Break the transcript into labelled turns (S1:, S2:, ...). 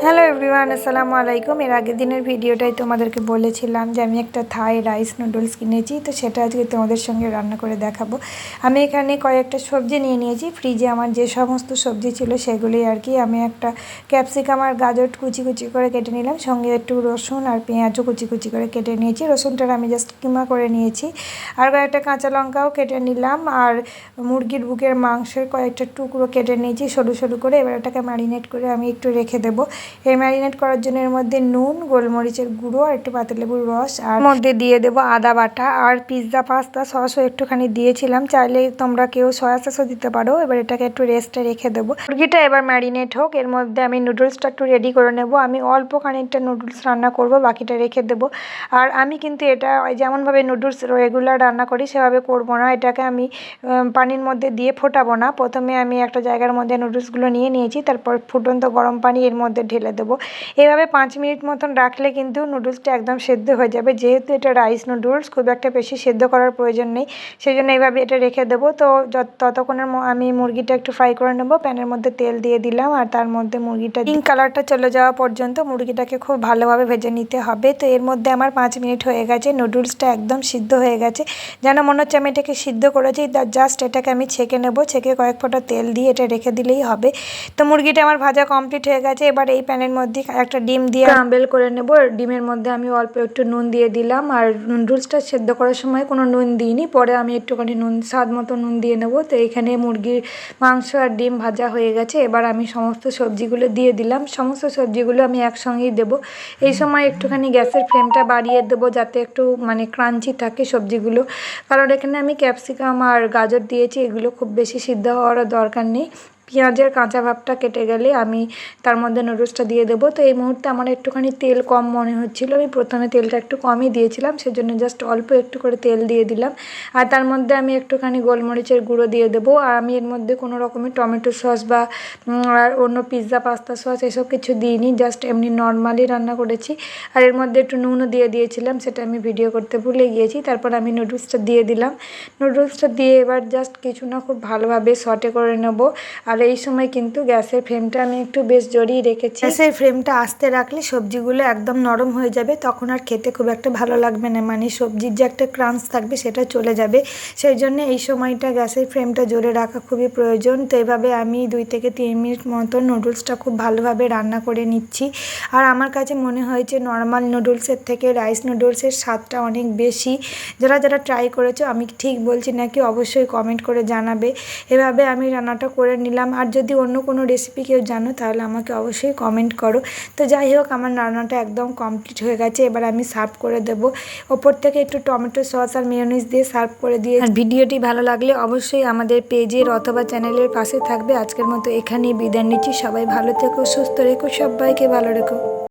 S1: Hello everyone, আসসালামু আলাইকুম। এর আগের দিনের ভিডিওটাই তোমাদেরকে বলেছিলাম যে আমি একটা থাই রাইস নুডলস কিনেছি, তো সেটা আজকে তোমাদের সঙ্গে রান্না করে দেখাবো। আমি এখানে কয়েকটা সবজি নিয়ে নিয়েছি। ফ্রিজে আমার যে সমস্ত সবজি ছিল সেগুলোই আর কি। আমি একটা ক্যাপসিকাম আর গাজর কুচি কুচি করে কেটে নিলাম, সঙ্গে একটু রসুন আর পেঁয়াজও কুচি কুচি করে কেটে নিয়েছি। রসুনটা আমি জাস্ট কিমা করে নিয়েছি। আর কয়েকটা কাঁচা লঙ্কাও কেটে নিলাম, আর মুরগির বুকের মাংসের কয়েকটা টুকরো কেটে নিয়েছি সরু সরু করে। এবার এটাকে ম্যারিনেট করে আমি একটু রেখে দেবো। এই ম্যারিনেট করার জন্য এর মধ্যে নুন, গোলমরিচের গুঁড়ো আর একটু পাতিলেবুর রস, আর মধ্যে দিয়ে দেবো আদা বাটা আর পিৎজা পাস্তা সসও একটুখানি দিয়েছিলাম। চাইলে তোমরা কেউ সয়া সসও দিতে পারো। এবার এটাকে একটু রেস্টে রেখে দেবো। মুরগিটা এবার ম্যারিনেট হোক, এর মধ্যে আমি নুডলসটা একটু রেডি করে নেব। আমি অল্প খানিকটা নুডলস রান্না করব, বাকিটা রেখে দেবো। আর আমি কিন্তু এটা যেমনভাবে নুডলস রেগুলার রান্না করি সেভাবে করব না। এটাকে আমি পানির মধ্যে দিয়ে ফোটাবো না। প্রথমে আমি একটা জায়গার মধ্যে নুডলসগুলো নিয়ে নিয়েছি, তারপর ফুটন্ত গরম পানি এর মধ্যে ঢেলে দেবো। এভাবে 5 মিনিট মতন রাখলে কিন্তু নুডলসটা একদম সেদ্ধ হয়ে যাবে। যেহেতু এটা রাইস নুডলস, খুব একটা বেশি সেদ্ধ করার প্রয়োজন নেই, সেই জন্য এইভাবে এটা রেখে দেবো। তো ততক্ষণের আমি মুরগিটা একটু ফ্রাই করে নেবো। প্যানের মধ্যে তেল দিয়ে দিলাম, আর তার মধ্যে মুরগিটা পিঙ্ক কালারটা চলে যাওয়া পর্যন্ত মুরগিটাকে খুব ভালোভাবে ভেজে নিতে হবে। তো এর মধ্যে আমার 5 মিনিট হয়ে গেছে, নুডলসটা একদম সিদ্ধ হয়ে গেছে। যেন মনে হচ্ছে আমি এটাকে সিদ্ধ করেছি। জাস্ট এটাকে আমি ছেঁকে নেবো, ছেঁকে কয়েক ফোঁটা তেল দিয়ে এটা রেখে দিলেই হবে। তো মুরগিটা আমার ভাজা কমপ্লিট হয়ে গেছে। এবার এই প্যানের মধ্যে একটা ডিম দিয়ে ক্রাম্বেল করে নেব। ডিমের মধ্যে আমি অল্প একটু নুন দিয়ে দিলাম, আর নুডলসটা সেদ্ধ করার সময় কোনো নুন দিইনি, পরে আমি একটুখানি স্বাদ মতো নুন দিয়ে নেব। তো এখানে মুরগির মাংস আর ডিম ভাজা হয়ে গেছে। এবার আমি সমস্ত সবজিগুলো দিয়ে দিলাম। সমস্ত সবজিগুলো আমি একসঙ্গেই দেবো। এই সময় একটুখানি গ্যাসের ফ্লেমটা বাড়িয়ে দেবো, যাতে একটু ক্রাঞ্চি থাকে সবজিগুলো। কারণ এখানে আমি ক্যাপসিকাম আর গাজর দিয়েছি, এগুলো খুব বেশি সিদ্ধ হওয়ারও দরকার নেই। পেঁয়াজের কাঁচা ভাবটা কেটে গেলে আমি তার মধ্যে নুডলসটা দিয়ে দেবো। তো এই মুহূর্তে আমার একটুখানি তেল কম মনে হচ্ছিলো। আমি প্রথমে তেলটা একটু কমই দিয়েছিলাম, সেজন্য জাস্ট অল্প একটু করে তেল দিয়ে দিলাম। আর তার মধ্যে আমি একটুখানি গোলমরিচের গুঁড়ো দিয়ে দেবো। আর আমি এর মধ্যে কোনো রকমের টমেটো সস বা আর অন্য পিৎজা পাস্তা সস এসব কিছু দিইনি, জাস্ট এমনি নর্মালি রান্না করেছি। আর এর মধ্যে একটু নুনও দিয়ে দিয়েছিলাম, সেটা আমি ভিডিও করতে ভুলে গিয়েছি। তারপর আমি নুডলসটা দিয়ে দিলাম। নুডলসটা দিয়ে এবার জাস্ট কিছু না খুব ভালোভাবে সটে করে নেব। আর এই সময় কিন্তু গ্যাসের ফ্লেমটা আমি একটু বেশ জোরেই রেখেছি। গ্যাসের ফ্লেমটা আস্তে রাখলে সবজিগুলো একদম নরম হয়ে যাবে, তখন আর খেতে খুব একটা ভালো লাগবে না। সবজির যে একটা ক্রাঞ্চ থাকবে সেটা চলে যাবে। সেই জন্য এই সময়টা গ্যাসের ফ্লেমটা জোরে রাখা খুবই প্রয়োজন। তো এইভাবে আমি 2 থেকে 3 মিনিট মতো নুডলসটা খুব ভালোভাবে রান্না করে নিচ্ছি। আর আমার কাছে মনে হয়েছে নর্মাল নুডলসের থেকে রাইস নুডলসের স্বাদটা অনেক বেশি। যারা যারা ট্রাই করেছো, আমি ঠিক বলছি নাকি অবশ্যই কমেন্ট করে জানাবে। এভাবে আমি রান্নাটা করে নিলাম। আর যদি অন্য কোনো রেসিপি কেউ জানো তাহলে আমাকে অবশ্যই কমেন্ট করো। তো যাই হোক, আমার রান্নাটা একদম কমপ্লিট হয়ে গেছে। এবার আমি সার্ভ করে দেবো। ওপর থেকে একটু টমেটো সস আর মেয়োনিজ দিয়ে সার্ভ করে দিয়ে। আর ভিডিওটি ভালো লাগলে অবশ্যই আমাদের পেজের অথবা চ্যানেলের পাশে থাকবে। আজকের মতো এখানেই বিদায় নিচ্ছি। সবাই ভালো থেকো, সুস্থ রেখো, সবাইকে ভালো রেখো।